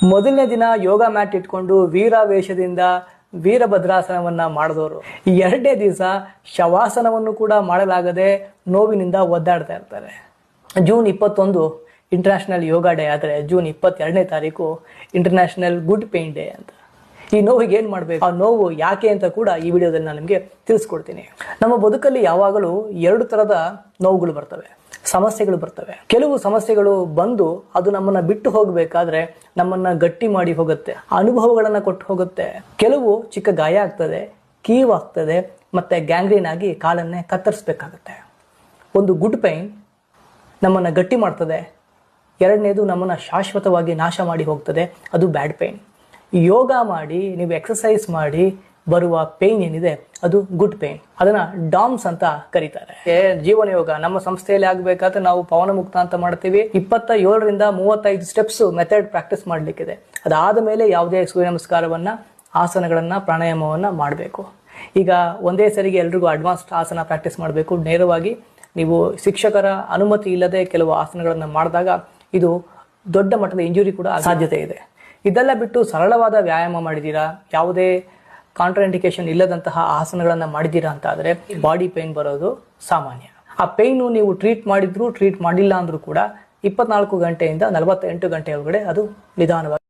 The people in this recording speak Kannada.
ಮೊದಲನೇ ದಿನ ಯೋಗ ಮ್ಯಾಟ್ ಇಟ್ಕೊಂಡು ವೀರಾವೇಶದಿಂದ ವೀರಭದ್ರಾಸನವನ್ನ ಮಾಡಿದವರು ಎರಡನೇ ದಿವಸ ಶವಾಸನವನ್ನು ಕೂಡ ಮಾಡಲಾಗದೆ ನೋವಿನಿಂದ ಒದ್ದಾಡ್ತಾ ಇರ್ತಾರೆ. ಜೂನ್ 21 ಇಂಟರ್ನ್ಯಾಷನಲ್ ಯೋಗ ಡೇ ಆದರೆ ಜೂನ್ 22ನೇ ತಾರೀಕು ಇಂಟರ್ನ್ಯಾಷನಲ್ ಗುಡ್ ಪೇನ್ ಡೇ ಅಂತ. ಈ ನೋವಿಗೆ ಏನ್ ಮಾಡ್ಬೇಕು, ಆ ನೋವು ಯಾಕೆ ಅಂತ ಕೂಡ ಈ ವಿಡಿಯೋದಲ್ಲಿ ನಾನು ನಿಮಗೆ ತಿಳಿಸ್ಕೊಡ್ತೀನಿ. ನಮ್ಮ ಬದುಕಲ್ಲಿ ಯಾವಾಗಲೂ ಎರಡು ತರದ ನೋವುಗಳು ಬರ್ತವೆ, ಸಮಸ್ಯೆಗಳು ಬರ್ತವೆ. ಕೆಲವು ಸಮಸ್ಯೆಗಳು ಬಂದು ಅದು ನಮ್ಮನ್ನ ಬಿಟ್ಟು ಹೋಗ್ಬೇಕಾದ್ರೆ ನಮ್ಮನ್ನ ಗಟ್ಟಿ ಮಾಡಿ ಹೋಗುತ್ತೆ, ಅನುಭವಗಳನ್ನ ಕೊಟ್ಟು ಹೋಗುತ್ತೆ. ಕೆಲವು ಚಿಕ್ಕ ಗಾಯ ಆಗ್ತದೆ, ಕೀವಾಗ್ತದೆ, ಮತ್ತೆ ಗ್ಯಾಂಗ್ರೀನ್ ಆಗಿ ಕಾಲನ್ನೇ ಕತ್ತರಿಸ್ಬೇಕಾಗತ್ತೆ. ಒಂದು ಗುಡ್ ಪೈನ್ ನಮ್ಮನ್ನ ಗಟ್ಟಿ ಮಾಡ್ತದೆ, ಎರಡನೇದು ನಮ್ಮನ್ನ ಶಾಶ್ವತವಾಗಿ ನಾಶ ಮಾಡಿ ಹೋಗ್ತದೆ, ಅದು ಬ್ಯಾಡ್ ಪೈನ್. ಯೋಗ ಮಾಡಿ, ನೀವು ಎಕ್ಸಸೈಸ್ ಮಾಡಿ ಬರುವ ಪೇನ್ ಏನಿದೆ ಅದು ಗುಡ್ ಪೇನ್. ಅದನ್ನ ಡಾಮ್ಸ್ ಅಂತ ಕರೀತಾರೆ. ಜೀವನ ಯೋಗ ನಮ್ಮ ಸಂಸ್ಥೆಯಲ್ಲಿ ಆಗ್ಬೇಕಾದ್ರೆ ನಾವು ಪವನ ಮುಕ್ತ ಅಂತ ಮಾಡ್ತೀವಿ. 27ರಿಂದ 35 ಸ್ಟೆಪ್ಸ್ ಮೆಥಡ್ ಪ್ರಾಕ್ಟೀಸ್ ಮಾಡ್ಲಿಕ್ಕಿದೆ. ಅದಾದ ಮೇಲೆ ಯಾವುದೇ ಸೂರ್ಯ ನಮಸ್ಕಾರವನ್ನ, ಆಸನಗಳನ್ನ, ಪ್ರಾಣಾಯಾಮವನ್ನ ಮಾಡಬೇಕು. ಈಗ ಒಂದೇ ಸರಿಗೆ ಎಲ್ರಿಗೂ ಅಡ್ವಾನ್ಸ್ಡ್ ಆಸನ ಪ್ರಾಕ್ಟೀಸ್ ಮಾಡಬೇಕು. ನೇರವಾಗಿ ನೀವು ಶಿಕ್ಷಕರ ಅನುಮತಿ ಇಲ್ಲದೆ ಕೆಲವು ಆಸನಗಳನ್ನ ಮಾಡಿದಾಗ ಇದು ದೊಡ್ಡ ಮಟ್ಟದ ಇಂಜುರಿ ಕೂಡ ಸಾಧ್ಯತೆ ಇದೆ. ಇದೆಲ್ಲ ಬಿಟ್ಟು ಸರಳವಾದ ವ್ಯಾಯಾಮ ಮಾಡಿದ್ದೀರಾ, ಯಾವುದೇ ಕಾಂಟ್ರಾಇಂಡಿಕೇಶನ್ ಇಲ್ಲದಂತಹ ಆಸನಗಳನ್ನ ಮಾಡಿದ್ದೀರಾ ಅಂತ ಆದ್ರೆ ಬಾಡಿ ಪೇನ್ ಬರೋದು ಸಾಮಾನ್ಯ. ಆ ಪೇಯ್ನು ನೀವು ಟ್ರೀಟ್ ಮಾಡಿದ್ರು ಟ್ರೀಟ್ ಮಾಡಿಲ್ಲ ಅಂದ್ರೂ ಕೂಡ 24 ಗಂಟೆಯಿಂದ 48 ಗಂಟೆ ಒಳಗಡೆ ಅದು ನಿಧಾನವಾಗಿ